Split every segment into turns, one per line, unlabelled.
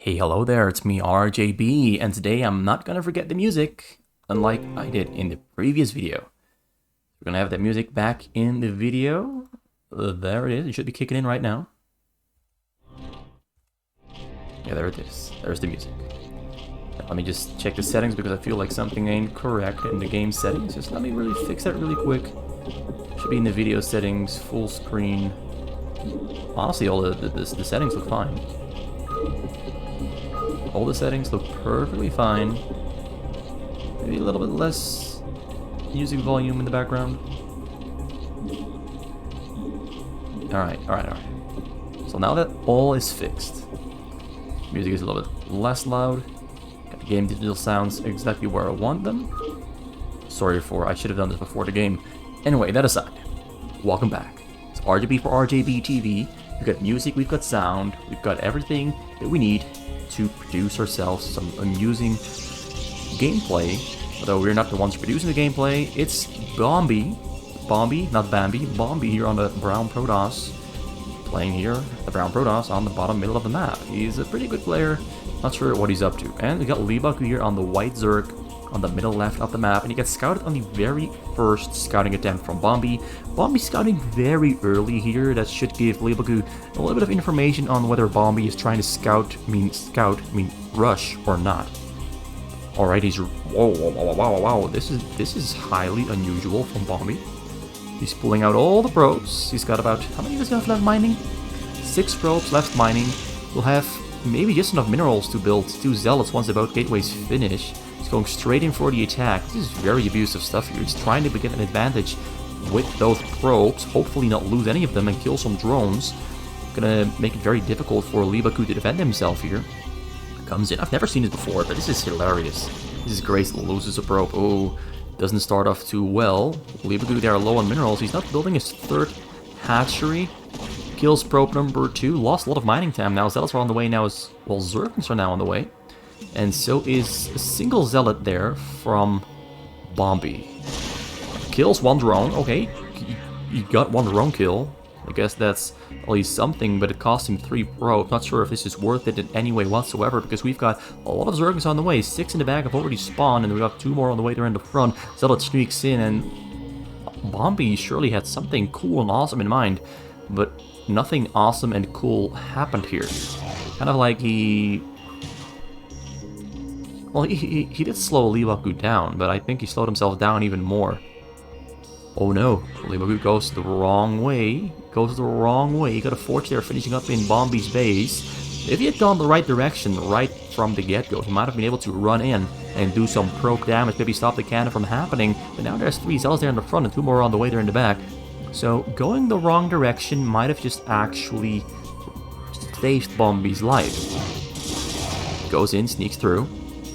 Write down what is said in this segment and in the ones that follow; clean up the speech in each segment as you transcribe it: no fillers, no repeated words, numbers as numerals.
Hey, hello there, it's me, RJB, and today I'm not gonna forget the music, unlike I did in the previous video. We're gonna have that music back in the video. There it is, it should be kicking in right now. Yeah, there it is, there's the music. Now, let me just check the settings because I feel like something ain't correct in the game settings. Just let me really fix that really quick. Should be in the video settings, full screen. Honestly, all the settings look fine. All the settings look perfectly fine. Maybe a little bit less music volume in the background. Alright. So now that all is fixed, music is a little bit less loud. Got the game digital sounds exactly where I want them. I should have done this before the game. Anyway, that aside, welcome back. It's RGB for RJB TV. We've got music, we've got sound, we've got everything that we need to produce ourselves some amusing gameplay. Although we're not the ones producing the gameplay, it's Bombi, not Bambi, Bombi here on the Brown Protoss, playing here, the Brown Protoss on the bottom middle of the map. He's a pretty good player, not sure what he's up to. And we got Leebokgu here on the white Zerg, on the middle left of the map, and he gets scouted on the very first scouting attempt from Bombi. Bombi scouting very early here. That should give Leebokgu a little bit of information on whether Bombi is trying to scout mean rush or not. Alright, he's wow. This is highly unusual from Bombi. He's pulling out all the probes. He's got about, how many does he have left mining? 6 probes left mining. We'll have maybe just enough minerals to build 2 zealots once the boat gateways finish. He's going straight in for the attack. This is very abusive stuff here. He's trying to get an advantage with those probes, hopefully not lose any of them and kill some drones. Gonna make it very difficult for Leebokgu to defend himself here. Comes in. I've never seen this before, but this is hilarious. This is great. Loses a probe. Oh, doesn't start off too well. Leebokgu there low on minerals. He's not building his 3rd hatchery. Kills probe number 2. Lost a lot of mining time now. Zealots are on the way now as well. Zerglings are now on the way. And so is a single zealot there from Bombi. Kills 1 drone. Okay, he got 1 drone kill. I guess that's at least something, but it cost him 3 probes. Not sure if this is worth it in any way whatsoever, because we've got a lot of Zerglings on the way. 6 in the back have already spawned, and we've got 2 more on the way there in the front. Zealot sneaks in, and Bombi surely had something cool and awesome in mind, but nothing awesome and cool happened here. Kind of like he did slow Leebokgu down, but I think he slowed himself down even more. Oh no, Leebokgu goes the wrong way. He got a forge there finishing up in Bombi's base. If he had gone the right direction right from the get-go, he might have been able to run in and do some proc damage, maybe stop the cannon from happening. But now there's 3 zealots there in the front and 2 more on the way there in the back. So going the wrong direction might have just actually saved Bombi's life. Goes in, sneaks through,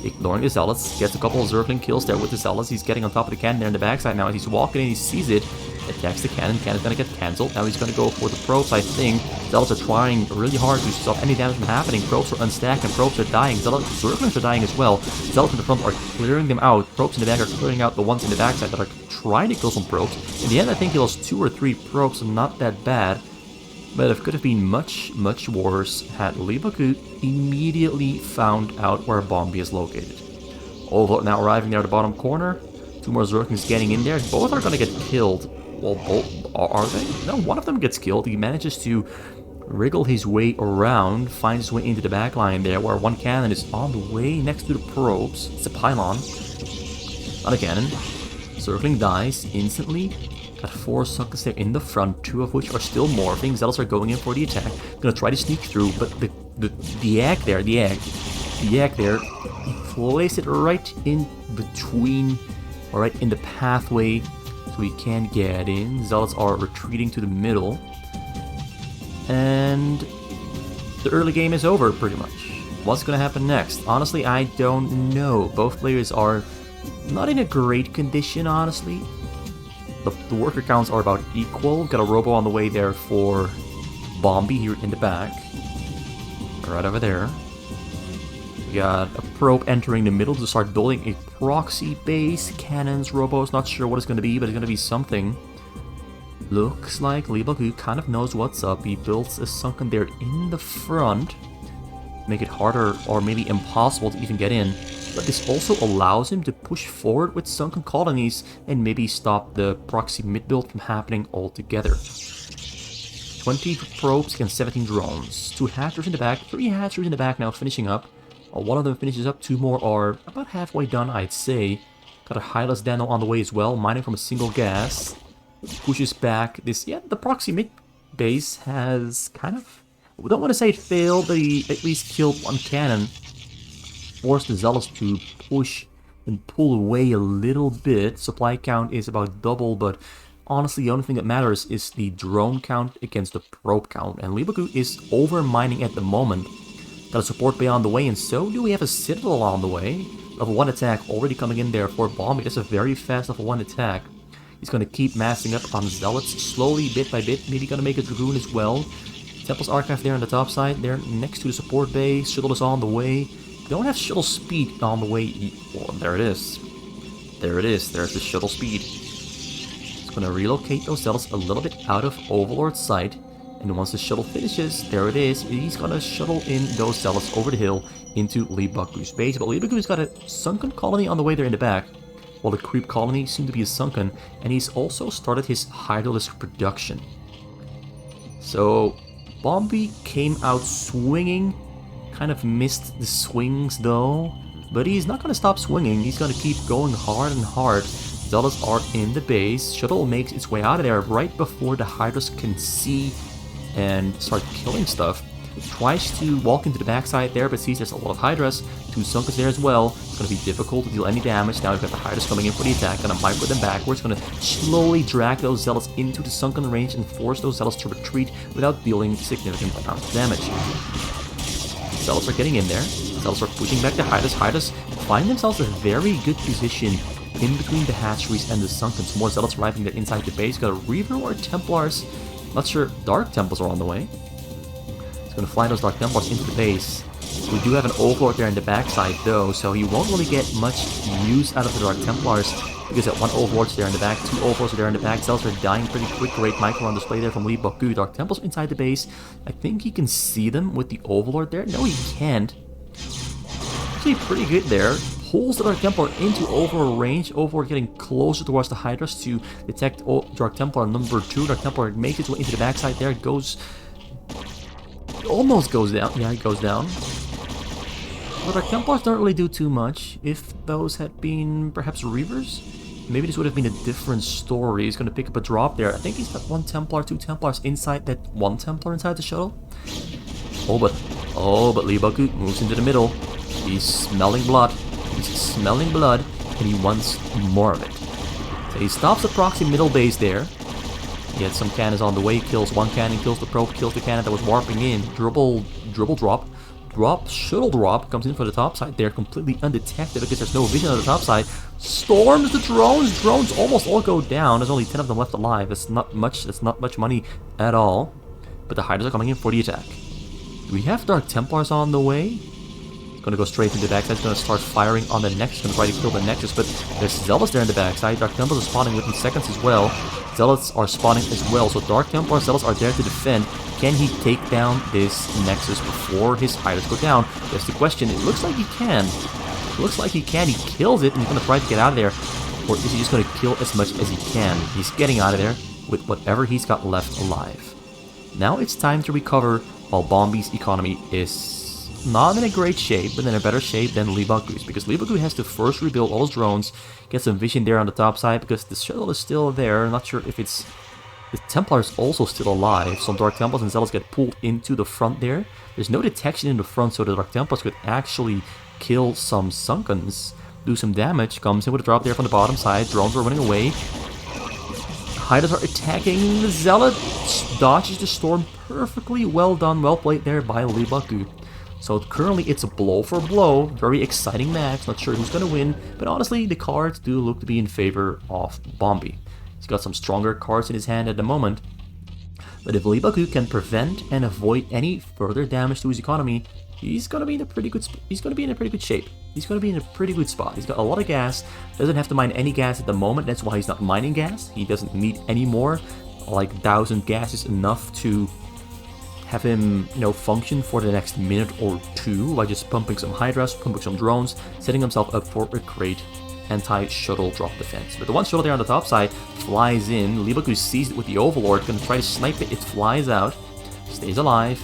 ignoring the zealots, gets a couple of Zergling kills there with the zealots. He's getting on top of the cannon there in the backside now. As he's walking in, he sees it, attacks the cannon. Cannon's gonna get cancelled. Now he's gonna go for the probes, I think. Zealots are trying really hard to stop any damage from happening. Probes are unstacked and probes are dying. Zerglings are dying as well. Zealots in the front are clearing them out. Probes in the back are clearing out the ones in the backside that are trying to kill some probes. In the end, I think he lost 2 or 3 probes, so not that bad. But it could have been much worse had Leebokgu immediately found out where Bombi is located. Overlord now arriving there at the bottom corner. 2 more Zerglings getting in there. Both are going to get killed. Well, both are they? No, one of them gets killed. He manages to wriggle his way around, finds his way into the back line there, where 1 cannon is on the way next to the probes. It's a pylon, not a cannon. Zergling dies instantly. Got 4 suckers there in the front, 2 of which are still morphing. Zealots are going in for the attack. Gonna try to sneak through, but the egg there, he placed it right in between, or right in the pathway, so he can't get in. Zealots are retreating to the middle, and the early game is over pretty much. What's gonna happen next? Honestly, I don't know. Both players are not in a great condition, honestly. The worker counts are about equal. Got a robo on the way there for Bombi here in the back. Right over there. We got a probe entering the middle to start building a proxy base. Cannons, robos, not sure what it's going to be, but it's going to be something. Looks like Leebokgu kind of knows what's up. He builds a sunken there in the front. make it harder or maybe impossible to even get in. But this also allows him to push forward with sunken colonies and maybe stop the proxy mid-build from happening altogether. 20 probes against 17 drones. 2 hatchers in the back, 3 hatchers in the back now finishing up. One of them finishes up, 2 more are about halfway done, I'd say. Got a Hylas Dano on the way as well, mining from a single gas. Pushes back this, yeah, the proxy mid base has kind of, we don't want to say it failed, but he at least killed 1 cannon. Forced the Zealots to push and pull away a little bit. Supply count is about double, but honestly the only thing that matters is the drone count against the probe count. And Leebokgu is over mining at the moment. Got a support bay on the way, and so do we have a Citadel on the way. Level 1 attack already coming in there for Bombi. That's a very fast level 1 attack. He's going to keep massing up on Zealots slowly, bit by bit. Maybe going to make a Dragoon as well. Temple's Archive there on the top side, there next to the support bay. Shuttle is on the way. Don't have shuttle speed on the way. Well, there it is. There it is. There's the shuttle speed. It's going to relocate those Zealots a little bit out of Overlord's sight. And once the shuttle finishes, there it is. He's going to shuttle in those Zealots over the hill into Leebokgu's base. But Leebokgu's got a sunken colony on the way there in the back, while the creep colony seemed to be sunken. And he's also started his Hydralisk production. So Bombi came out swinging. Kind of missed the swings though, but he's not going to stop swinging. He's going to keep going hard and hard. Zealots are in the base. Shuttle makes its way out of there right before the Hydras can see and start killing stuff. Tries to walk into the backside there, but sees there's a lot of Hydras. 2 Sunkers there as well. It's going to be difficult to deal any damage. Now we've got the Hydras coming in for the attack. Going to micro them backwards. Going to slowly drag those Zealots into the sunken range and force those Zealots to retreat without dealing significant amounts of damage. Zealots are getting in there. Zealots are pushing back the Hydras. Hydras find themselves a very good position in between the hatcheries and the Sunkens. More Zealots arriving there inside the base. Got a Reaver or Templars. Not sure. Dark Templars are on the way. It's going to fly those Dark Templars into the base. We do have an Overlord there in the backside though, so he won't really get much use out of the Dark Templars. Because that 1 Overlord's there in the back, 2 Overlords are there in the back. Zealots are dying pretty quick. Great micro on display there from Leebokgu. Dark Temples inside the base. I think he can see them with the Overlord there. No, he can't. Actually pretty good there. Pulls the Dark Templar into Overlord range. Overlord getting closer towards the Hydras to detect Dark Templar number 2. Dark Templar makes its way into the backside there. Goes... almost goes down. Yeah, he goes down. But Dark Templars don't really do too much. If those had been perhaps Reavers, maybe this would have been a different story. He's going to pick up a drop there. I think he's got 1 Templar, 2 Templars inside that 1 Templar inside the shuttle. Oh, but Leebokgu moves into the middle. He's smelling blood. He's smelling blood, and he wants more of it. So he stops the proxy middle base there. He had some cannons on the way. Kills 1 cannon, kills the probe, kills the cannon that was warping in. Dribble drop. Shuttle drop comes in for the top side there, completely undetected because there's no vision on the top side. Storms the drones. Drones almost all go down. There's only 10 of them left alive. That's not much. That's not much money at all. But the Hydras are coming in for the attack. Do we have Dark Templars on the way? It's going to go straight into the backside. It's going to start firing on the Nexus. Going to try to kill the Nexus, but there's Zealots there in the backside. Dark Templars are spawning within seconds as well. Zealots are spawning as well. So Dark Templar Zealots are there to defend. Can he take down this Nexus before his Hydras go down? That's the question. It looks like he can. It looks like he can. He kills it and he's going to try to get out of there. Or is he just going to kill as much as he can? He's getting out of there with whatever he's got left alive. Now it's time to recover while Bombi's economy is not in a great shape, but in a better shape than Leebokgu's. Because Leebokgu has to first rebuild all his drones, get some vision there on the top side because the shuttle is still there. I'm not sure if it's... The Templar is also still alive. Some Dark Templars and Zealots get pulled into the front there. There's no detection in the front, so the Dark Templars could actually kill some Sunkens, do some damage. Comes in with a drop there from the bottom side. Drones are running away. Hydras are attacking the Zealot. Dodges the storm perfectly. Well done, well played there by Leebokgu. So currently it's a blow for blow. Very exciting match. Not sure who's going to win, but honestly the cards do look to be in favor of Bombi. He's got some stronger cards in his hand at the moment. But if Leebokgu can prevent and avoid any further damage to his economy, he's gonna be in a pretty good shape. He's gonna be in a pretty good spot. He's got a lot of gas. Doesn't have to mine any gas at the moment. That's why he's not mining gas. He doesn't need any more. Like 1,000 gas is enough to have him, function for the next minute or two by just pumping some Hydras, pumping some drones, setting himself up for a great anti-shuttle drop defense. But the one shuttle there on the top side flies in. Leebokgu sees it with the Overlord, gonna try to snipe it. It flies out, stays alive.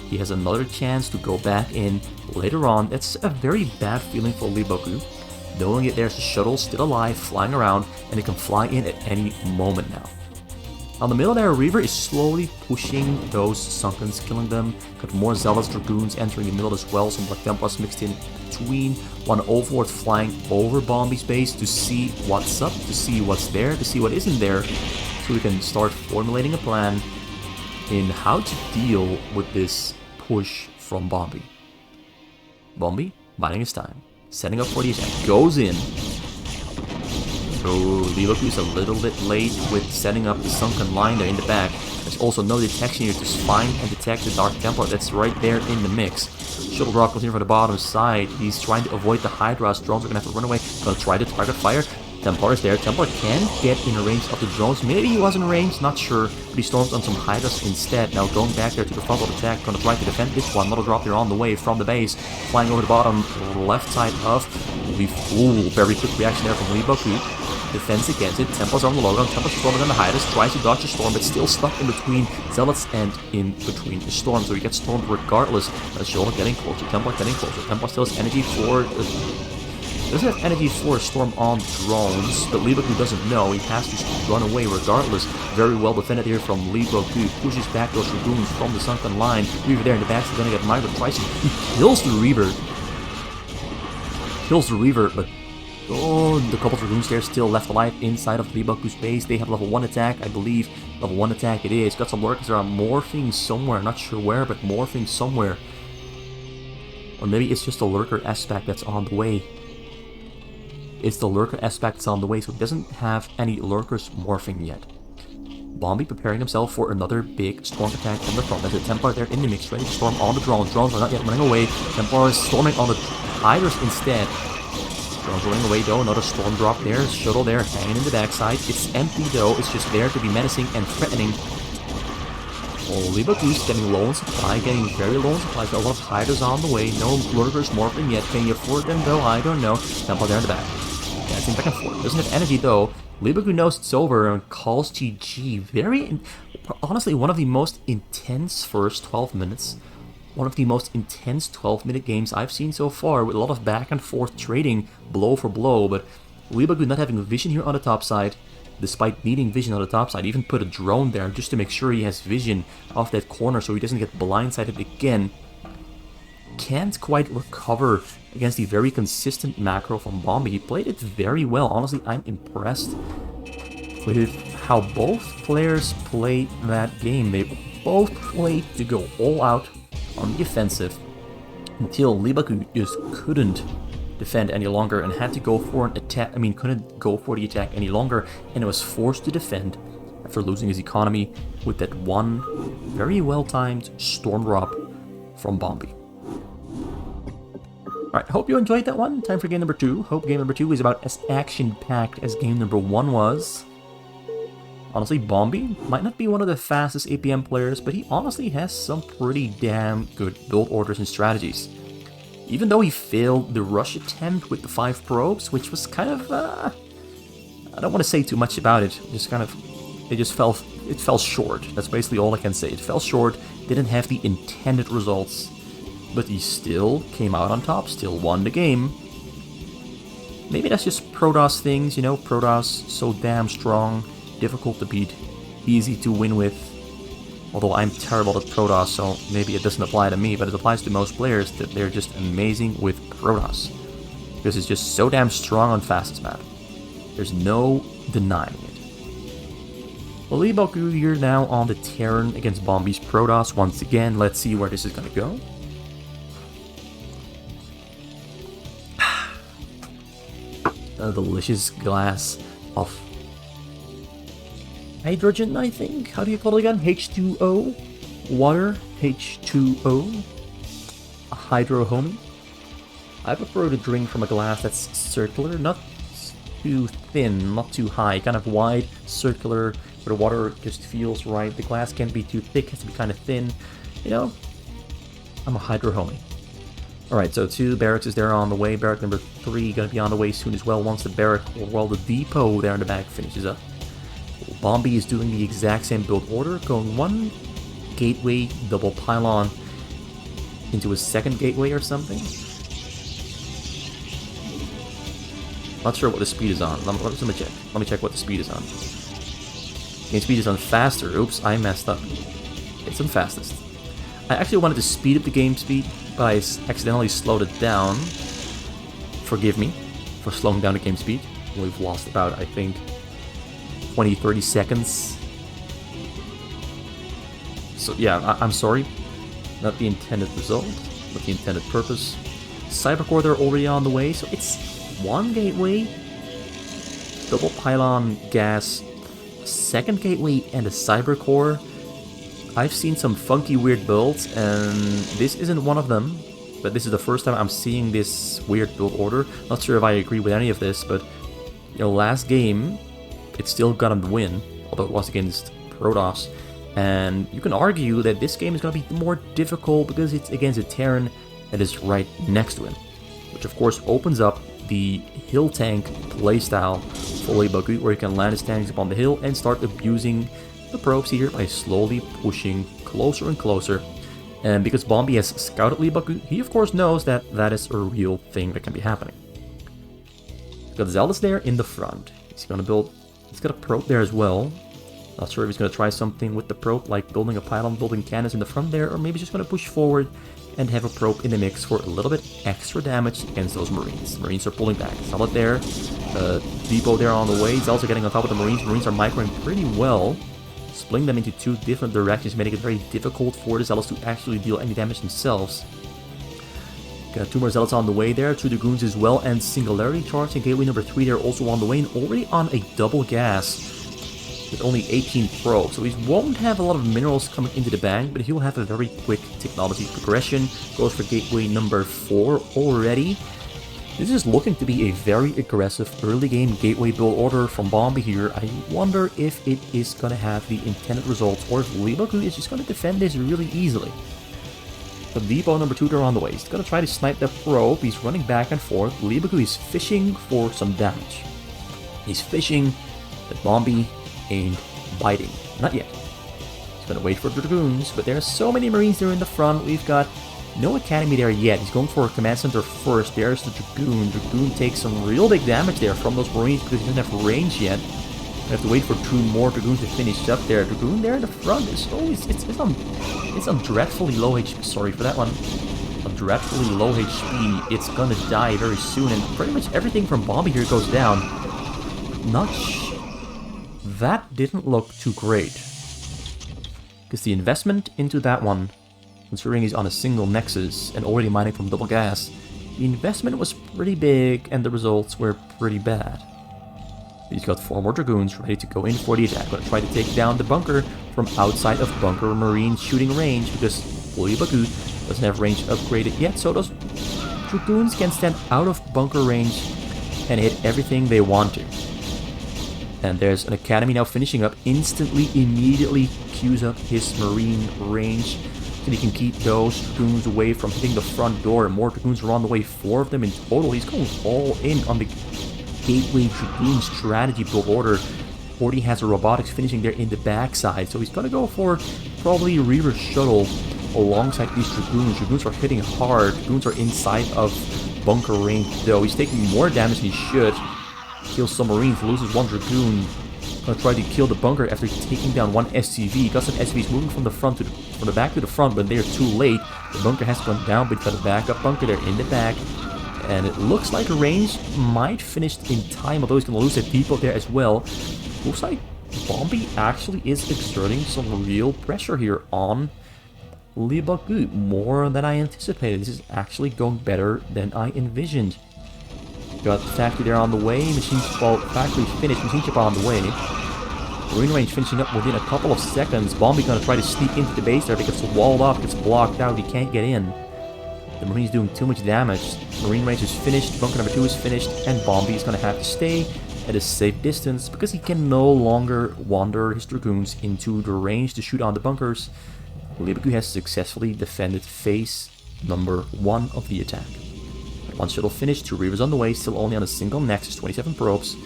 He has another chance to go back in later on. It's a very bad feeling for Leebokgu, knowing that there's a shuttle still alive, flying around, and it can fly in at any moment now. On the middle there, Reaver is slowly pushing those Sunkens, killing them. Got more Zealots, Dragoons entering the middle as well, some Black Templars mixed in between. One Overlord flying over Bombi's base to see what's up, to see what's there, to see what isn't there, so we can start formulating a plan in how to deal with this push from Bombi. Bombi, biding his time, setting up for the attack, goes in. So Leebokgu is a little bit late with setting up the sunken line there in the back. There's also no detection here to find and detect the Dark Templar that's right there in the mix. Shuttle Rock goes in from the bottom side. He's trying to avoid the Hydras. Drones are gonna have to run away. Gonna try to target fire. Templar is there. Templar can get in range of the drones. Maybe he was in range, not sure. But he storms on some Hydras instead. Now going back there to the front of the attack. Gonna try to defend this one. Another drop there on the way from the base. Flying over the bottom left side of Ooh, very quick reaction there from Leebokgu. Defense against it. Templars on the low ground. Templars storming on the Hydras. Tries to dodge the storm, but still stuck in between Zealots and in between the storm. So he gets stormed regardless. Shoulder getting closer. Templar getting closer. Templar still has energy for... doesn't have energy for a storm on drones, but Leebokgu doesn't know. He has to run away regardless. Very well defended here from Leebokgu. Pushes back those Dragoons from the sunken line. Reaver there in the back is going to get mired twice. He kills the Reaver. But the couple of Dragoons there still left alive inside of Leebokgu's base. They have level 1 attack, I believe. Level 1 attack it is. Got some lurkers that are morphing somewhere. Not sure where, but morphing somewhere. Or maybe it's just a lurker aspect that's on the way. It's the lurker aspect that's on the way, so it doesn't have any lurkers morphing yet. Bombi preparing himself for another big storm attack from the front. There's a Templar there in the mix, ready to storm on the drones. Drones are not yet running away. Templar is storming on the Hydras instead. Drones running away though, another storm drop there, shuttle there, hanging in the backside. It's empty though, it's just there to be menacing and threatening. Oh, Leebokgu's getting low on supply, getting very low on supply. Got a lot of Hydras on the way, no lurkers morphing yet. Can you afford them though? I don't know. Templar there in the back. Dancing back and forth. Doesn't have energy though. Leebokgu knows it's over and calls GG. Honestly, one of the most intense first 12 minutes. One of the most intense 12-minute games I've seen so far, with a lot of back and forth trading, blow for blow, but Leebokgu not having vision here on the top side, despite needing vision on the top side, even put a drone there just to make sure he has vision off that corner so he doesn't get blindsided again. Can't quite recover against the very consistent macro from Bombi. He played it very well. Honestly, I'm impressed with how both players played that game. They both played to go all out on the offensive until Leebokgu just couldn't defend any longer and had to go for an attack. Couldn't go for the attack any longer and was forced to defend after losing his economy with that one very well-timed storm drop from Bombi. Alright, hope you enjoyed that one. Time for game number 2. Hope game number 2 is about as action-packed as game number 1 was. Honestly, Bombi might not be one of the fastest APM players, but he honestly has some pretty damn good build orders and strategies. Even though he failed the rush attempt with the 5 probes, which was kind of, I don't want to say too much about it, it fell short. That's basically all I can say. It fell short, didn't have the intended results, but he still came out on top, still won the game. Maybe that's just Protoss things, Protoss so damn strong. Difficult to beat, easy to win with. Although I'm terrible at Protoss, so maybe it doesn't apply to me, but it applies to most players that they're just amazing with Protoss. Because it's just so damn strong on fastest map. There's no denying it. Well, Leebokgu, you're now on the Terran against Bombi's Protoss once again. Let's see where this is gonna go. A delicious glass of hydrogen, I think. How do you call it again? H2O? Water? H2O? A hydro homie? I prefer to drink from a glass that's circular, not too thin, not too high, kind of wide, circular, where the water just feels right. The glass can't be too thick, it has to be kind of thin. You know, I'm a Hydro homie. Alright, so 2 barracks is there on the way. Barrack number 3 gonna be on the way soon as well once the barrack, or well, the depot there in the back finishes up. Bombi is doing the exact same build order, going 1 gateway, double pylon into a 2nd gateway or something. Not sure what the speed is on. Let me check. Let me check what the speed is on. Game speed is on faster. Oops, I messed up. It's on fastest. I actually wanted to speed up the game speed, but I accidentally slowed it down. Forgive me for slowing down the game speed. We've lost about, I think, 20-30 seconds. So yeah, I'm sorry. Not the intended result, but the intended purpose. Cybercore, they're already on the way, so it's 1 gateway, double pylon gas, 2nd gateway, and a Cybercore. I've seen some funky weird builds, and this isn't one of them, but this is the first time I'm seeing this weird build order. Not sure if I agree with any of this, but you know, last game, it still got him the win, although it was against Protoss. And you can argue that this game is going to be more difficult because it's against a Terran that is right next to him, which of course opens up the hill tank playstyle for Leebokgu, where you can land his tanks up on the hill and start abusing the probes here by slowly pushing closer and closer. And because Bombi has scouted Leebokgu, he of course knows that that is a real thing that can be happening. Got Zeldis there in the front. He's got a probe there as well. Not sure if he's going to try something with the probe, like building a pylon, building cannons in the front there, or maybe just going to push forward and have a probe in the mix for a little bit extra damage against those Marines. Marines are pulling back. Solid there. Depot there on the way. He's also getting on top of the Marines. Marines are microing pretty well, splitting them into 2 different directions, making it very difficult for the Zealots to actually deal any damage themselves. Got 2 more Zealots on the way there, 2 Dragoons as well, and Singularity Charge and Gateway number 3 there also on the way, and already on a double gas with only 18 probes. So he won't have a lot of minerals coming into the bank, but he'll have a very quick technology progression. Goes for Gateway number 4 already. This is looking to be a very aggressive early game gateway build order from Bombi here. I wonder if it is going to have the intended results, or if Leebokgu is just going to defend this really easily. The depot number 2 there on the way. He's going to try to snipe the probe. He's running back and forth. Leebokgu is fishing for some damage. He's fishing, but Bombi ain't biting. Not yet. He's going to wait for the Dragoons, but there are so many Marines there in the front. We've got no academy there yet. He's going for a command center first. There's the Dragoon. Dragoon takes some real big damage there from those Marines because he doesn't have range yet. We have to wait for 2 more Dragoons to finish up there. Dragoon there in the front is always it's on dreadfully low HP. Sorry for that one. On dreadfully low HP. It's gonna die very soon, and pretty much everything from Bombi here goes down. That didn't look too great, because the investment into that one, considering he's on a single nexus and already mining from double gas, the investment was pretty big and the results were pretty bad. He's got 4 more Dragoons ready to go in for the attack. Gonna try to take down the bunker from outside of bunker Marine shooting range, because Leebokgu doesn't have range upgraded yet, so those Dragoons can stand out of bunker range and hit everything they want to. And there's an academy now finishing up, immediately queues up his Marine range, so he can keep those Dragoons away from hitting the front door. More Dragoons are on the way, 4 of them in total. He's going all in on the Gateway Dragoon strategy build order. Already has a robotics finishing there in the backside, so he's gonna go for probably a Reaver Shuttle alongside these Dragoons. Dragoons are hitting hard. Dragoons are inside of bunker range, though. He's taking more damage than he should. Kills some Marines, loses 1 Dragoon. Gonna try to kill the bunker after taking down 1 SCV. Got some SCVs moving from the back to the front, but they're too late. The bunker has gone down, but he's got a backup bunker there in the back. And it looks like range might finish in time, although he's gonna lose a depot there as well. Looks like Bombi actually is exerting some real pressure here on Leebokgu, more than I anticipated. This is actually going better than I envisioned. Got the factory there on the way, factory finished, machine ship on the way. Marine range finishing up within a couple of seconds. Bombi gonna try to sneak into the base there, because it's walled off, gets blocked out, he can't get in. The Marine's doing too much damage. Marine range is finished, bunker number 2 is finished, and Bombi is gonna have to stay at a safe distance, because he can no longer wander his Dragoons into the range to shoot on the bunkers. Leebokgu has successfully defended phase number 1 of the attack. One shuttle finished, 2 Reavers on the way, still only on a single Nexus, 27 probes.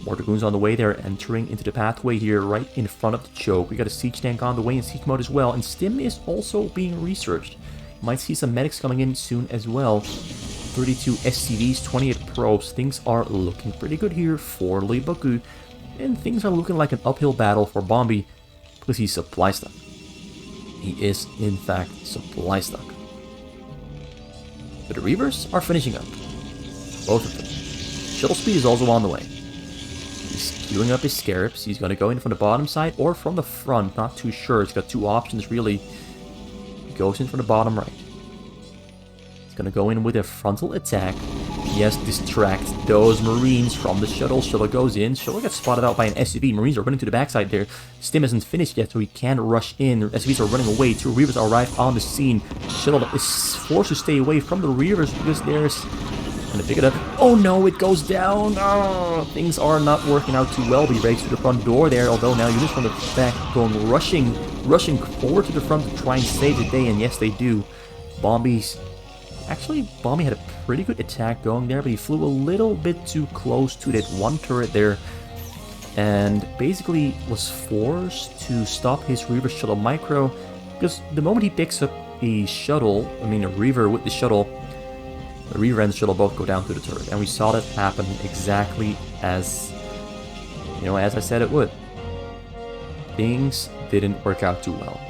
More Dragoons on the way, they're entering into the pathway here, right in front of the choke. We got a siege tank on the way in siege mode as well, and Stim is also being researched. You might see some medics coming in soon as well. 32 SCVs, 28 probes. Things are looking pretty good here for Leebokgu, and things are looking like an uphill battle for Bombi, because he's supply stuck. He is, in fact, supply stuck. But the Reavers are finishing up. Both of them. Shuttle speed is also on the way. He's queuing up his Scarabs. He's going to go in from the bottom side or from the front. Not too sure. He's got 2 options, really. He goes in from the bottom right. He's going to go in with a frontal attack. Yes, distract those Marines from the shuttle. Shuttle goes in. Shuttle gets spotted out by an SCV. Marines are running to the backside there. Stim isn't finished yet, so he can't rush in. SCVs are running away. 2 Reavers arrive on the scene. Shuttle is forced to stay away from the Reavers because there's... Gonna pick it up. Oh no, it goes down. Oh, things are not working out too well. He breaks through the front door there, although now units from the back going rushing forward to the front to try and save the day, and yes, they do. Actually, Bombi had a pretty good attack going there, but he flew a little bit too close to that one turret there, and basically was forced to stop his Reaver shuttle micro, because the moment he picks up a shuttle, a Reaver with the shuttle, the Reaver and the shuttle both go down to the turret, and we saw that happen exactly as, as I said it would. Things didn't work out too well.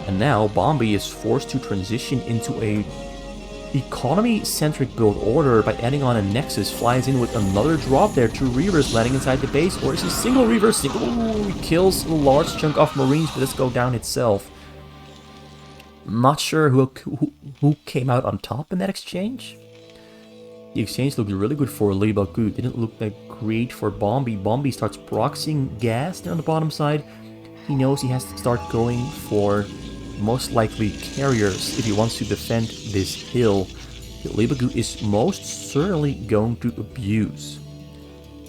And now Bombi is forced to transition into a economy-centric build order by adding on a Nexus, flies in with another drop there, 2 Reavers landing inside the base, or is he single Reaver? He kills a large chunk of Marines, but let's go down itself. Not sure who came out on top in that exchange. The exchange looked really good for Leebokgu. Didn't look that great for Bombi. Bombi starts proxying gas there on the bottom side. He knows he has to start going for most likely carriers if he wants to defend this hill that Leebokgu is most certainly going to abuse.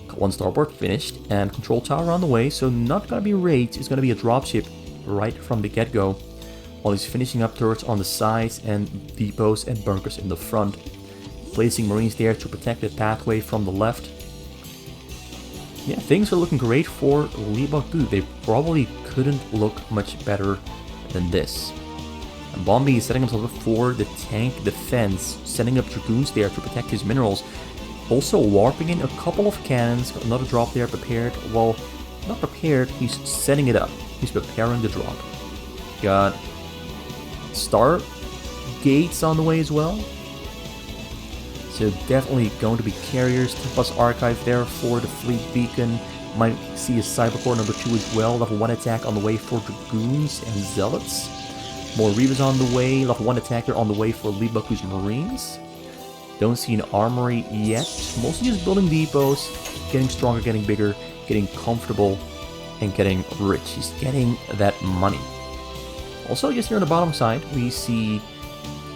Got 1 starboard finished and control tower on the way, so not gonna be raids. It's gonna be a dropship right from the get-go. While he's finishing up turrets on the sides and depots and bunkers in the front. Placing Marines there to protect the pathway from the left. Yeah, things are looking great for Leebokgu. They probably couldn't look much better than this. And Bombi is setting himself up for the tank defense, setting up Dragoons there to protect his minerals. Also warping in a couple of cannons, got another drop there prepared. Well, not prepared, he's setting it up. He's preparing the drop. Got Star Gates on the way as well. So definitely going to be carriers. Plus archive there for the fleet beacon. Might see a Cybercore number 2 as well. Level 1 attack on the way for Dragoons and Zealots. More Reavers on the way. Level 1 attacker on the way for Leebokgu's Marines. Don't see an armory yet. Mostly just building depots. Getting stronger, getting bigger, getting comfortable, and getting rich. He's getting that money. Also, just here on the bottom side, we see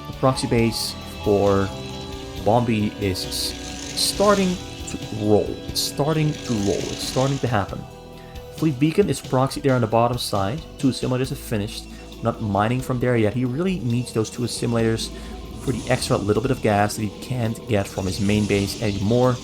the proxy base for Bombi is starting to roll. It's starting to roll. It's starting to happen. Fleet Beacon is proxied there on the bottom side. 2 assimilators have finished. Not mining from there yet. He really needs those 2 assimilators for the extra little bit of gas that he can't get from his main base anymore.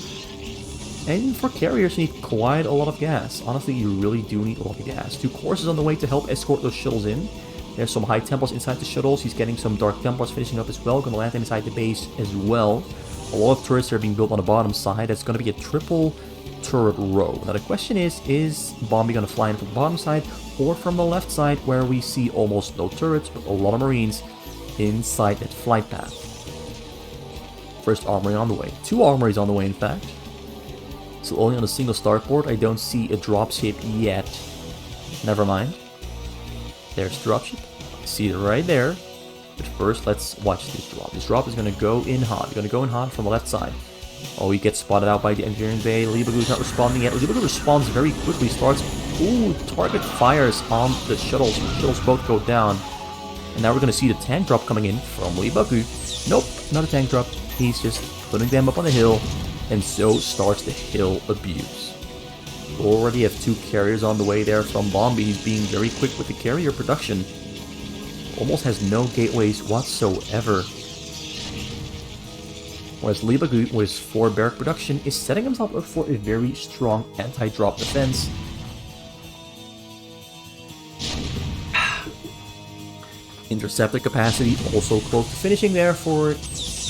And for carriers, you need quite a lot of gas. Honestly, you really do need a lot of gas. 2 courses on the way to help escort those shuttles in. There's some high Templars inside the shuttles. He's getting some Dark Templars finishing up as well. Going to land them inside the base as well. A lot of turrets are being built on the bottom side. That's going to be a triple turret row. Now the question is Bombi going to fly in from the bottom side or from the left side where we see almost no turrets but a lot of Marines inside that flight path. First armory on the way. 2 armories on the way in fact. So only on a single starport. I don't see a dropship yet. Never mind. There's dropship. See it right there. But first, let's watch this drop. This drop is going to go in hot. Going to go in hot from the left side. Oh, he gets spotted out by the engineering bay. Leebokgu is not responding yet. Leebokgu responds very quickly. Starts, target fires on the shuttles. The shuttles both go down. And now we're going to see the tank drop coming in from Leebokgu. Nope, not a tank drop. He's just putting them up on the hill. And so starts the hill abuse. We already have 2 carriers on the way there from Bombi. He's being very quick with the carrier production. almost has no gateways whatsoever. Whereas Leebokgu, with his 4 barrack production, is setting himself up for a very strong anti-drop defense. Interceptor capacity also close to finishing there for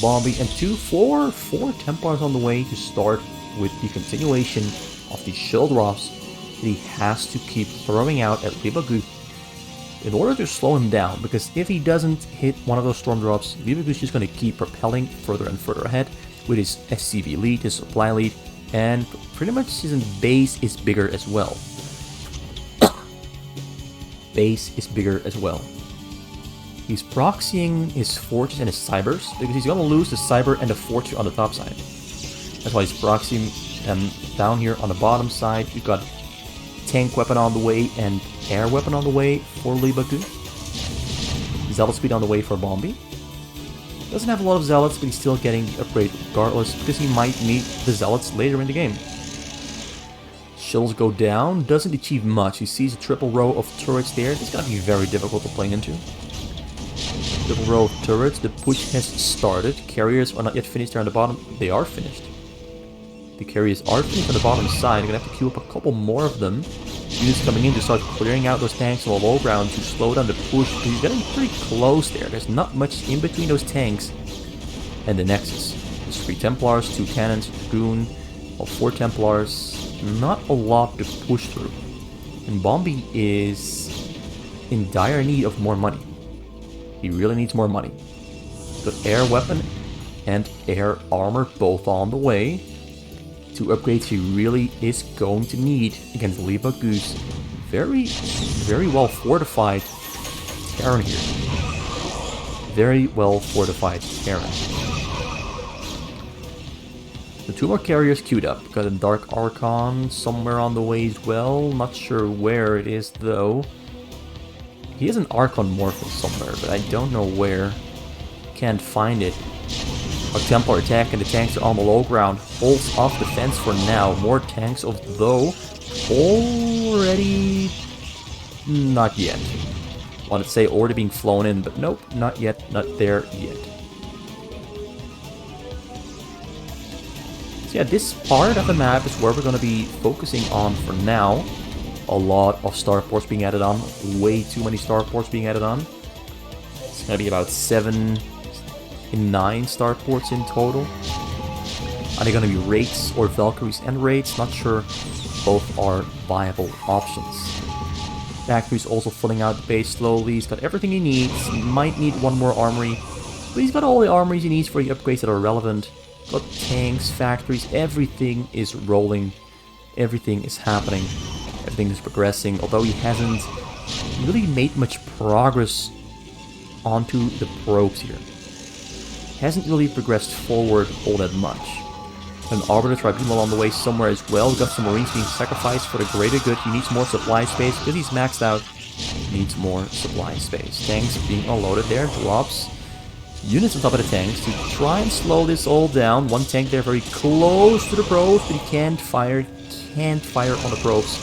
Bombi, and 4 Templars on the way to start with the continuation of the shield drops that he has to keep throwing out at Leebokgu in order to slow him down, because if he doesn't hit one of those storm drops, Leebokgu is just going to keep propelling further and further ahead with his SCV lead, his supply lead, and pretty much his base is bigger as well. Base is bigger as well. He's proxying his fortress and his cybers, because he's going to lose the cyber and the fortress on the top side. That's why he's proxying them down here on the bottom side. You've got tank weapon on the way and air weapon on the way for Leebokgu. Zealot speed on the way for Bombi. Doesn't have a lot of zealots, but he's still getting the upgrade regardless, because he might need the zealots later in the game. Shields go down, doesn't achieve much. He sees a triple row of turrets there. It's going to be very difficult to play into. Triple row of turrets, the push has started. Carriers are not yet finished there on the bottom. They are finished. The carriers are finished on the bottom side. You're going to have to queue up a couple more of them. Units coming in to start clearing out those tanks on the low ground to slow down the push. You're getting pretty close there. There's not much in between those tanks and the Nexus. There's 3 Templars, 2 cannons, Dragoon, 4 Templars. Not a lot to push through. And Bombi is in dire need of more money. He really needs more money. Got air weapon and air armor both on the way. 2 upgrades he really is going to need against Leebokgu's very, very well fortified Terran here. Very well fortified Terran. The 2 more carriers queued up. Got a Dark Archon somewhere on the way as well. Not sure where it is though. He has an Archon Morphos somewhere, but I don't know where. Can't find it. A Templar attack and the tanks are on the low ground. Holds off the fence for now. More tanks although already... not yet. Wanted to say already being flown in, but nope, not yet, not there yet. So yeah, this part of the map is where we're going to be focusing on for now. A lot of starports being added on. Way too many starports being added on. It's going to be about 7 and 9 starports in total. Are they going to be raids or Valkyries and raids? Not sure. Both are viable options. Factory's also filling out the base slowly. He's got everything he needs. He might need 1 more armory. But he's got all the armories he needs for the upgrades that are relevant. Got tanks, factories, everything is rolling. Everything is happening. Everything is progressing, although he hasn't really made much progress onto the probes here. Hasn't really progressed forward all that much. An Arbiter Tribunal on the way somewhere as well. We've got some Marines being sacrificed for the greater good. He needs more supply space because he's maxed out. He needs more supply space. Tanks being unloaded there. Drops units on top of the tanks to try and slow this all down. 1 tank there very close to the probes, but he can't fire on the probes.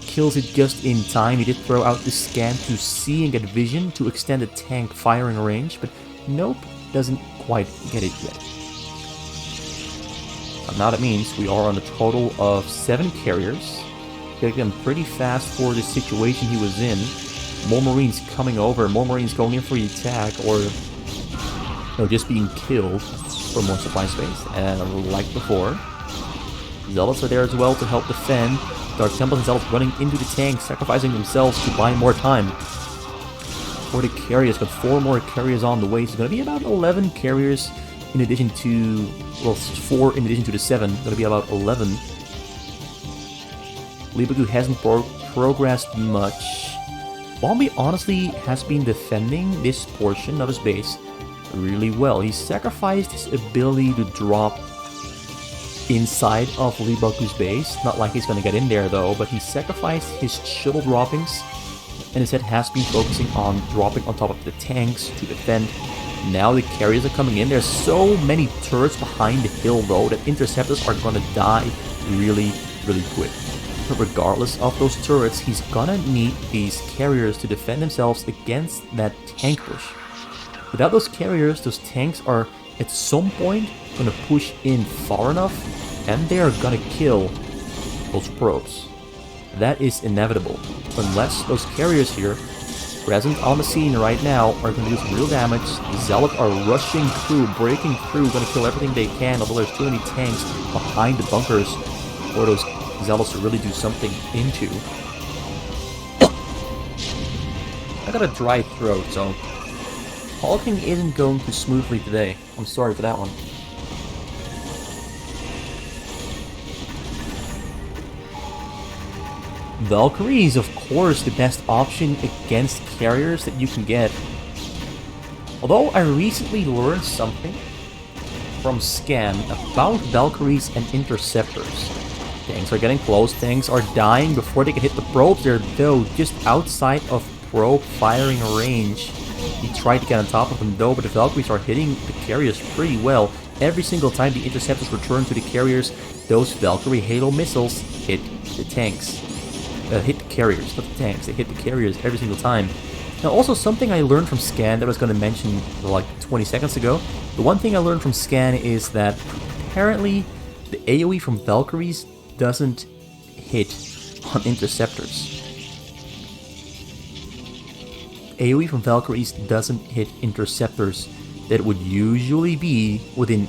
Kills it just in time. He did throw out the scan to see and get vision to extend the tank firing range, but nope, doesn't quite get it yet. And now that means we are on a total of 7 carriers. Getting them pretty fast for the situation he was in. More Marines coming over, more Marines going in for the attack, or just being killed for more supply space. And like before, Zealots are there as well to help defend. Dark Templars and Zealots running into the tank, sacrificing themselves to buy more time. For the carriers, got 4 more carriers on the way. So it's going to be about 11 carriers in addition to, well, 4 in addition to the 7. Going to be about 11. Leebokgu hasn't progressed much. Bombi honestly has been defending this portion of his base really well. He sacrificed his ability to drop inside of Leebokgu's base. Not like he's going to get in there though, but he sacrificed his shuttle droppings and instead has been focusing on dropping on top of the tanks to defend. Now the carriers are coming in. There's so many turrets behind the hill though that interceptors are going to die really, really quick. But regardless of those turrets, he's gonna need these carriers to defend themselves against that tank push. Without those carriers, those tanks are at some point gonna push in far enough, and they are gonna kill those probes. That is inevitable, unless those carriers here, present on the scene right now, are going to do some real damage. The Zealots are rushing through, breaking through, going to kill everything they can, although there's too many tanks behind the bunkers for those Zealots to really do something into. I got a dry throat, so talking isn't going too smoothly today. I'm sorry for that one. Valkyrie is of course the best option against carriers that you can get. Although I recently learned something from Scan about Valkyries and Interceptors. Tanks are getting close, tanks are dying before they can hit the probes. They're though just outside of probe firing range. He tried to get on top of them though, but the Valkyries are hitting the carriers pretty well. Every single time the Interceptors return to the carriers, those Valkyrie Halo missiles hit the tanks. Hit the carriers, not the tanks. They hit the carriers every single time. Now, also something I learned from Scan that I was going to mention like 20 seconds ago. The one thing I learned from Scan is that apparently the AoE from Valkyries doesn't hit on Interceptors. AoE from Valkyries doesn't hit Interceptors that would usually be within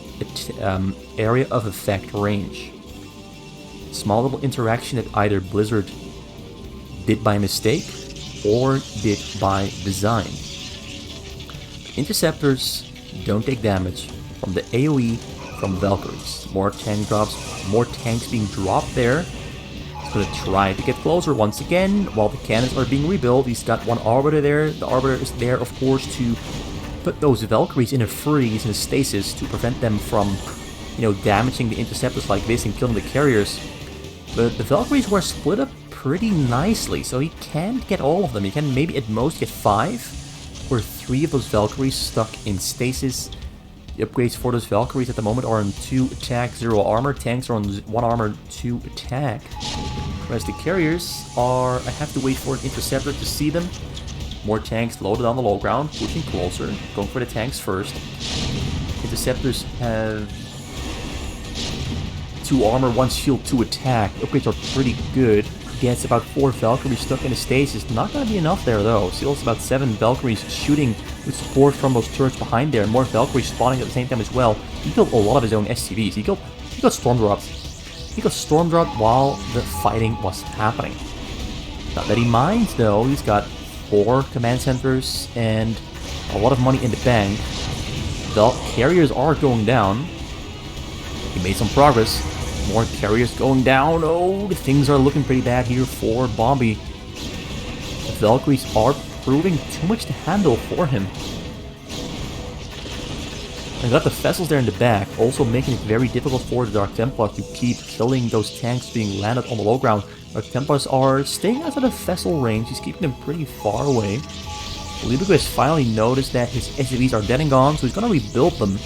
area of effect range. Small little interaction that either Blizzard did by mistake or did by design. Interceptors don't take damage from the AoE from Valkyries. More tank drops, more tanks being dropped there. He's gonna try to get closer once again while the cannons are being rebuilt. He's got one Arbiter there. The Arbiter is there, of course, to put those Valkyries in a freeze, in a stasis, to prevent them from, damaging the Interceptors like this and killing the carriers. But the Valkyries were split up pretty nicely, so he can't get all of them. He can maybe at most get 5, or 3 of those Valkyries stuck in stasis. The upgrades for those Valkyries at the moment are on 2 attack, 0 armor. Tanks are on 1 armor, 2 attack. Whereas the carriers are... I have to wait for an Interceptor to see them. More tanks loaded on the low ground, pushing closer, going for the tanks first. Interceptors have 2 armor, 1 shield, 2 attack. Upgrades are pretty good. Gets about 4 Valkyries stuck in a stasis. Not gonna be enough there though. Still about 7 Valkyries shooting with support from those turrets behind there. More Valkyries spawning at the same time as well. He killed a lot of his own SCVs. He got storm dropped. He got storm dropped while the fighting was happening. Not that he minds though. He's got 4 command centers and a lot of money in the bank. The carriers are going down. He made some progress. More carriers going down. Oh, things are looking pretty bad here for Bombi. The Valkyries are proving too much to handle for him. And got the vessels there in the back, also making it very difficult for the Dark Templars to keep killing those tanks being landed on the low ground. Dark Templars are staying outside of vessel range. He's keeping them pretty far away. Leebokgu has finally noticed that his SCVs are dead and gone, so he's gonna rebuild them.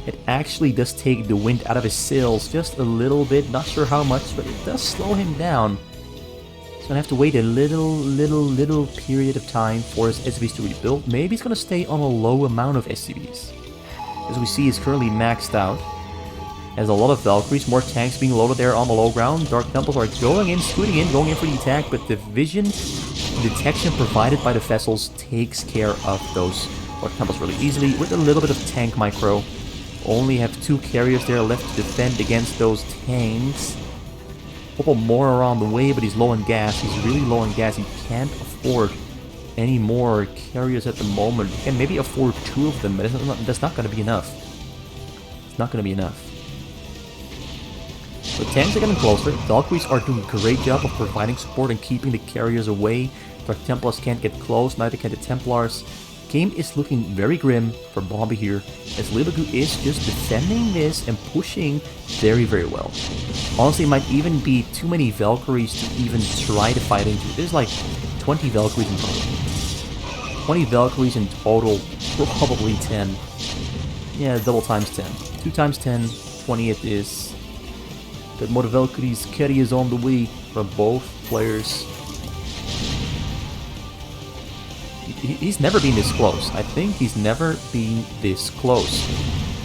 It actually does take the wind out of his sails just a little bit, not sure how much, but it does slow him down. He's gonna have to wait a little period of time for his SCVs to rebuild. Maybe he's gonna stay on a low amount of SCVs. As we see, he's currently maxed out. Has a lot of Valkyries, more tanks being loaded there on the low ground. Dark Temples are going in, scooting in, going in for the attack, but the vision detection provided by the vessels takes care of those Dark Temples really easily with a little bit of tank micro. Only have 2 carriers there left to defend against those tanks. A couple more around the way, but he's low on gas. He's really low on gas. He can't afford any more carriers at the moment. He can maybe afford 2 of them, but that's not going to be enough. It's not going to be enough. The tanks are getting closer. Valkyries are doing a great job of providing support and keeping the carriers away. Dark Templars can't get close, neither can the Templars. Game is looking very grim for Bombi here, as Leebokgu is just defending this and pushing very well. Honestly, it might even be too many Valkyries to even try to fight into. There's like 20 Valkyries in total. 20 Valkyries in total, probably 10. Yeah, double times 10. 2 times 10, 20 it is. But more Valkyries, carriers on the way. from both players. He's never been this close. I think he's never been this close.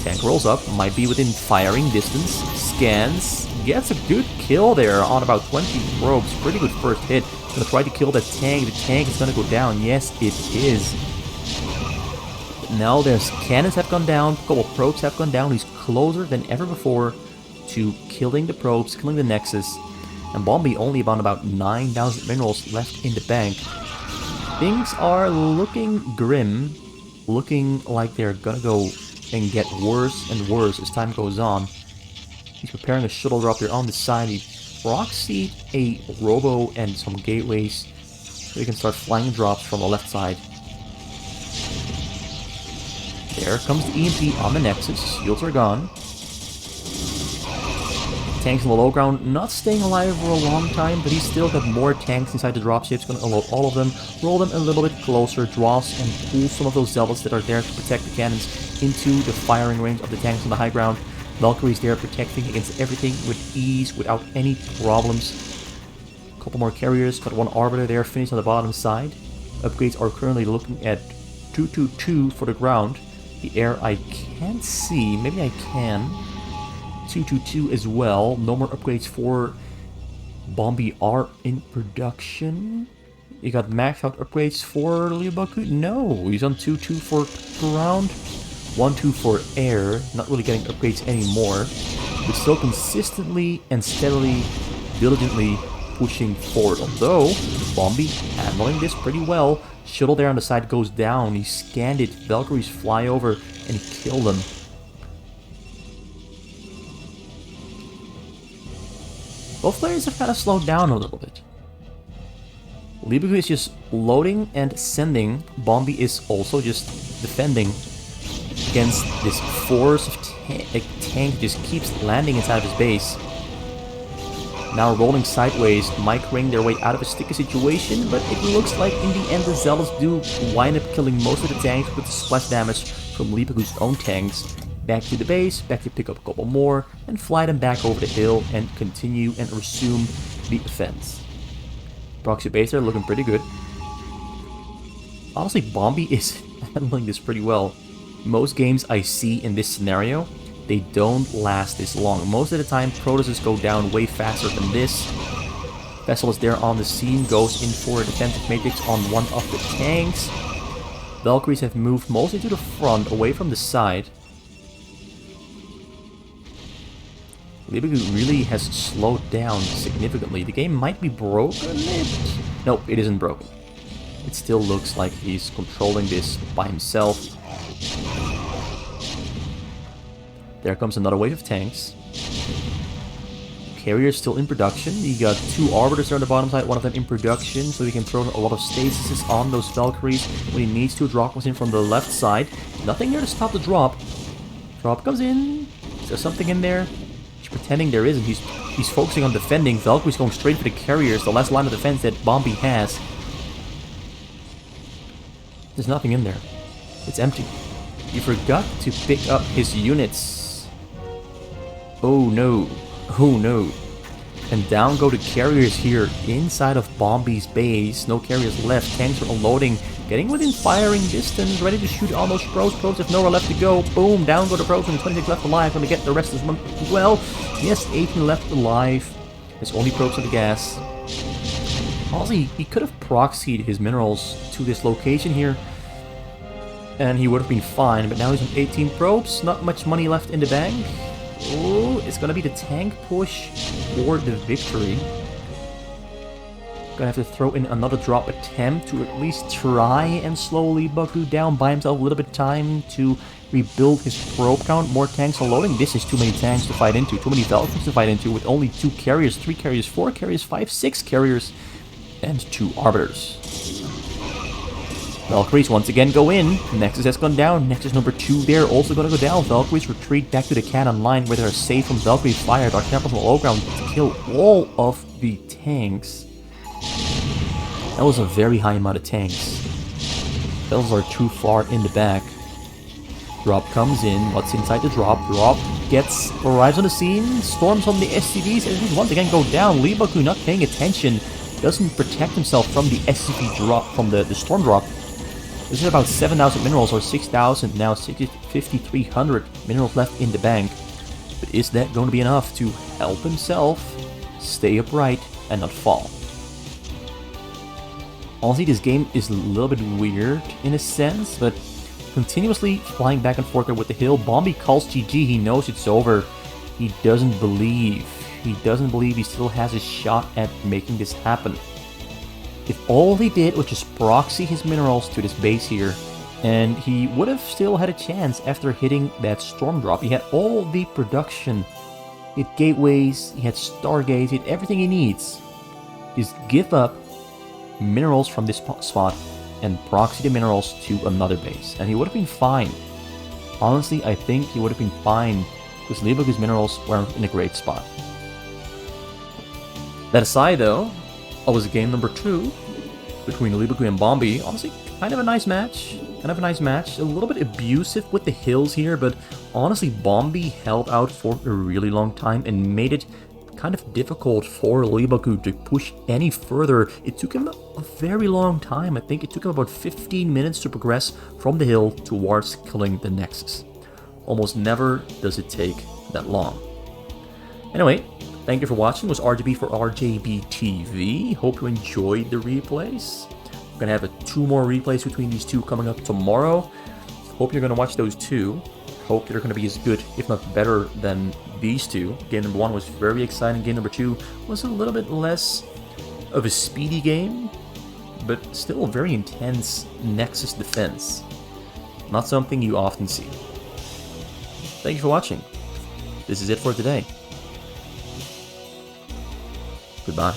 Tank rolls up, might be within firing distance, scans, gets a good kill there on about 20 probes. Pretty good first hit. Gonna try to kill that tank. The tank is gonna go down. Yes, it is. Now there's cannons have gone down, a couple probes have gone down. He's closer than ever before to killing the probes, killing the Nexus. And Bombi only about 9,000 minerals left in the bank. Things are looking grim, looking like they're gonna go and get worse and worse as time goes on. He's preparing a shuttle drop there on the side. He proxied a robo and some gateways so he can start flying drops from the left side. There comes the EMP on the Nexus. Shields are gone. Tanks in the low ground, not staying alive for a long time, but he's still got more tanks inside the dropships. Gonna unload all of them, roll them a little bit closer, draws and pulls some of those zealots that are there to protect the cannons into the firing range of the tanks on the high ground. Valkyrie's there protecting against everything with ease, without any problems. A couple more carriers, got one arbiter there, finished on the bottom side. Upgrades are currently looking at 222 for the ground. The air I can't see, maybe I can. 222 as well. No more upgrades for Bombi are in production. You got maxed out upgrades for Leebokgu? No, he's on 2-2 for ground, 1-2 for air. Not really getting upgrades anymore, but still consistently and steadily, diligently pushing forward. Although Bombi handling this pretty well. Shuttle there on the side goes down. He scanned it. Valkyries fly over and kill them. Both players have kind of slowed down a little bit. Leebokgu is just loading and sending. Bombi is also just defending against this force of tank just keeps landing inside of his base. Now rolling sideways, microing their way out of a sticky situation, but it looks like in the end the Zealots do wind up killing most of the tanks with the splash damage from Leebokgu's own tanks. Back to the base, back to pick up a couple more, and fly them back over the hill and continue and resume the offense. Proxy base there looking pretty good. Honestly, Bombi is handling this pretty well. Most games I see in this scenario, they don't last this long. Most of the time, Protosses go down way faster than this. Vessel is there on the scene, goes in for a defensive matrix on one of the tanks. Valkyries have moved mostly to the front, away from the side. Leebokgu really has slowed down significantly. The game might be broken. Nope, it isn't broken. It still looks like he's controlling this by himself. There comes another wave of tanks. Carriers still in production. You got two arbiters there on the bottom side, one of them in production, so he can throw a lot of stasis on those Valkyries when he needs to. Drop was in from the left side. Nothing there to stop the drop. Drop comes in. Is there something in there? He's pretending there isn't. He's focusing on defending. Valkyrie's going straight for the carriers, the last line of defense that Bombi has. There's nothing in there. It's empty. He forgot to pick up his units. Oh no. Oh no. And down go the carriers here inside of Bombi's base. No carriers left. Tanks are unloading. Getting within firing distance. Ready to shoot all those pros. Pros have nowhere left to go. Boom. Down go the pros and 26 left alive. Gonna get the rest of this one as well. Yes, 18 left alive. There's only probes at the gas. Honestly, he could have proxied his minerals to this location here, and he would have been fine, but now he's on 18 probes. Not much money left in the bank. Oh, it's gonna be the tank push for the victory. Gonna have to throw in another drop attempt to at least try and slow Leebokgu down, buy himself a little bit of time to rebuild his probe count. More tanks unloading. This is too many tanks to fight into, too many Valkyries to fight into, with only 2 carriers, 3 carriers, 4 carriers, 5, 6 carriers, and 2 arbiters. Valkyries once again go in. Nexus has gone down. Nexus number 2 there also gonna go down. Valkyries retreat back to the cannon line where they're safe from Valkyrie fire. Dark Templars on the low ground to kill all of the tanks. That was a very high amount of tanks. Those are too far in the back. Drop comes in. What's inside the drop? Drop arrives on the scene, storms on the SCVs, and these once again go down. Leebokgu not paying attention, doesn't protect himself from the SCV drop, from the storm drop. This is about 7,000 minerals, or 6,000, now 5,300 minerals left in the bank. But is that going to be enough to help himself stay upright and not fall? Honestly, this game is a little bit weird in a sense, but continuously flying back and forth with the hill. Bombi calls GG, he knows it's over. He doesn't believe. He doesn't believe he still has a shot at making this happen. If all he did was just proxy his minerals to this base here, and he would have still had a chance after hitting that storm drop. He had all the production. He had gateways, he had stargates, he had everything he needs. Just give up minerals from this spot and proxy the minerals to another base, and he would have been fine. Honestly, I think he would have been fine because Leebokgu's minerals weren't in a great spot. That aside though, it was game number 2 between Leebokgu and Bombi. Honestly, kind of a nice match. A little bit abusive with the hills here, but honestly, Bombi held out for a really long time and made it kind of difficult for Leebokgu to push any further. It took him a very long time. I think it took him about 15 minutes to progress from the hill towards killing the Nexus. Almost never does it take that long. Anyway, thank you for watching. It was RGB for RJB TV. Hope you enjoyed the replays. We're going to have 2 more replays between these two coming up tomorrow. Hope you're going to watch those too. Hope they're going to be as good, if not better, than these two. Game number 1 was very exciting. Game number 2 was a little bit less of a speedy game, but still a very intense Nexus defense. Not something you often see. Thank you for watching. This is it for today. Goodbye.